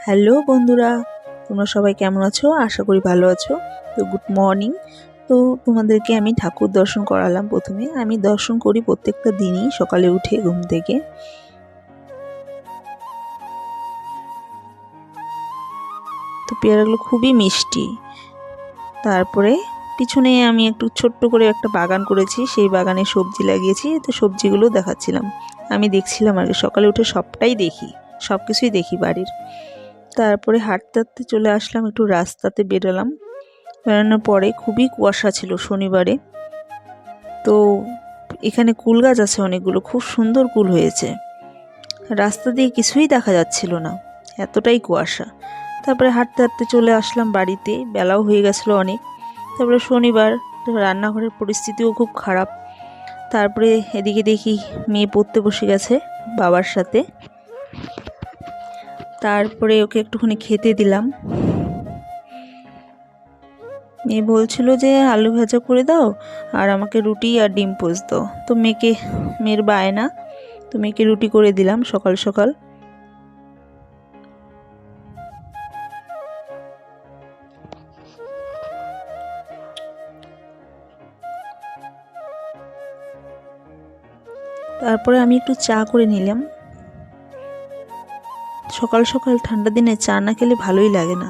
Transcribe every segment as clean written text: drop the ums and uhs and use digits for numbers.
Hello বন্ধুরা, তোমরা সবাই কেমন আছো? আশা করি ভালো আছো। তো গুড মর্নিং। তো তোমাদেরকে আমি ঠাকুর দর্শন করালাম। প্রথমে আমি দর্শন করি প্রত্যেকটা দিনই সকালে উঠে ঘুম থেকে। তো পেয়ারাগুলো খুবই মিষ্টি। তারপরে পিছনে আমি একটু ছোট্ট করে একটা বাগান করেছি, সেই বাগানে সবজি লাগিয়েছি। তো সবজিগুলো দেখাচ্ছিলাম, আমি দেখছিলাম আর কি। সকালে উঠে সবটাই দেখি, সব কিছুই দেখি বাড়ির। তারপরে হাঁটতে হাঁটতে চলে আসলাম, একটু রাস্তাতে বেরোলাম। বেরোনোর পরে খুবই কুয়াশা ছিল শনিবারে। তো এখানে কুল গাছ আছে অনেকগুলো, খুব সুন্দর কুল হয়েছে। রাস্তা দিয়ে কিছুই দেখা যাচ্ছিল না, এতটাই কুয়াশা। তারপরে হাঁটতে হাঁটতে চলে আসলাম বাড়িতে, বেলাও হয়ে গেছিলো অনেক। তারপরে শনিবার, রান্নাঘরের পরিস্থিতিও খুব খারাপ। তারপরে এদিকে দেখি মেয়ে পড়তে বসে গেছে বাবার সাথে। তারপরে ওকে একটুখানি খেতে দিলাম। মেয়ে বলছিল যে আলু ভাজা করে দাও আর আমাকে রুটি আর ডিম পোচ দাও। তো মেয়ের বায়না, তো মেয়েকে রুটি করে দিলাম সকাল সকাল। তারপরে আমি একটু চা করে নিলাম। সকাল সকাল ঠান্ডা দিনে চা না খেলে ভালোই লাগে না।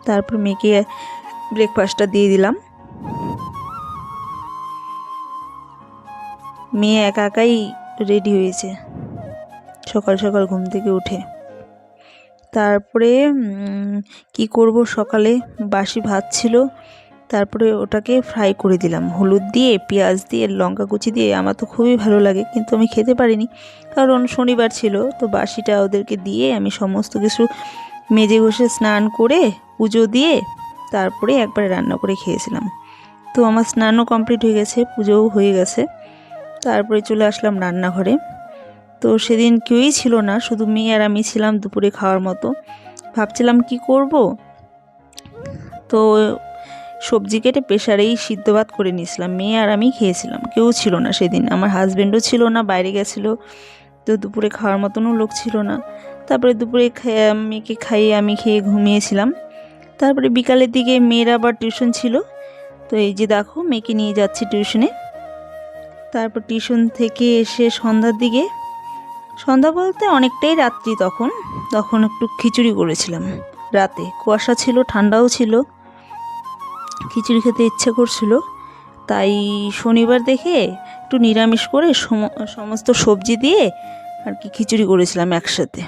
তারপর মেয়েকে ব্রেকফাস্টটা দিয়ে দিলাম। মেয়ে একা একাই রেডি হয়েছে সকাল সকাল ঘুম থেকে উঠে। তারপরে কি করব, সকালে বাসি ভাত ছিল, তারপরে ওটাকে ফ্রাই করে দিলাম হলুদ দিয়ে, পেঁয়াজ দিয়ে, লঙ্কা কুচি দিয়ে। আমার তো খুবই ভালো লাগে, কিন্তু আমি খেতে পারিনি কারণ শনিবার ছিল। তো বাসিটা ওদেরকে দিয়ে আমি সমস্ত কিছু মেজে ঘষে স্নান করে পুজো দিয়ে তারপরে একবারে রান্না করে খেয়েছিলাম। তো আমার স্নানও কমপ্লিট হয়ে গেছে, পুজোও হয়ে গেছে। তারপরে চলে আসলাম রান্নাঘরে। তো সেদিন কেউই ছিল না, শুধু মেয়ে আর আমি ছিলাম দুপুরে খাওয়ার মতো। ভাবছিলাম কি করব, তো সবজি কেটে প্রেসারেই সিদ্ধ ভাত করে নিয়েছিলাম। মেয়ে আর আমি খেয়েছিলাম, কেউ ছিল না সেদিন। আমার হাজব্যান্ডও ছিল না, বাইরে গেছিলো। তো দুপুরে খাওয়ার মতনও লোক ছিল না। তারপরে দুপুরে মেয়েকে খাইয়ে আমি খেয়ে ঘুমিয়েছিলাম। তারপরে বিকালের দিকে মেয়ের আবার টিউশন ছিল। তো এই যে দেখো, মেয়েকে নিয়ে যাচ্ছি টিউশনে। তারপর টিউশন থেকে এসে সন্ধ্যার দিকে, সন্ধ্যা বলতে অনেকটাই রাত্রি তখন একটু খিচুড়ি করেছিলাম। রাতে কুয়াশা ছিল, ঠান্ডাও ছিল, খিচুড়ি খেতে ইচ্ছে করছিল। তাই শনিবার দেখে একটু নিরামিষ করে সমস্ত সবজি দিয়ে আর কি খিচুড়ি করেছিলাম একসাথে।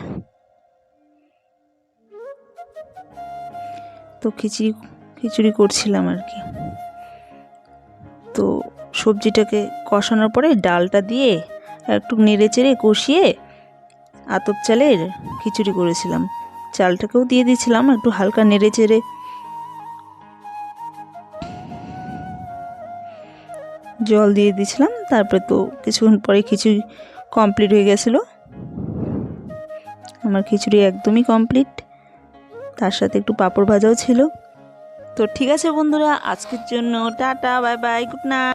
তো খিচুড়ি করছিলাম আর কি। তো সবজিটাকে কষানোর পরে ডালটা দিয়ে একটু নেড়ে চেড়ে কষিয়ে আতপ চালের খিচুড়ি করেছিলাম। চালটাকেও দিয়ে দিয়েছিলাম, একটু হালকা নেড়ে চেড়ে জল দিয়ে দিয়েছিলাম। তারপরে তো কিছুক্ষণ পরে খিচুড়ি কমপ্লিট হয়ে গেছিলো। আমার খিচুড়ি একদমই কমপ্লিট, তার সাথে একটু পাঁপড় ভাজাও ছিল। তো ঠিক আছে বন্ধুরা, আজকের জন্য tata, bye bye, good night.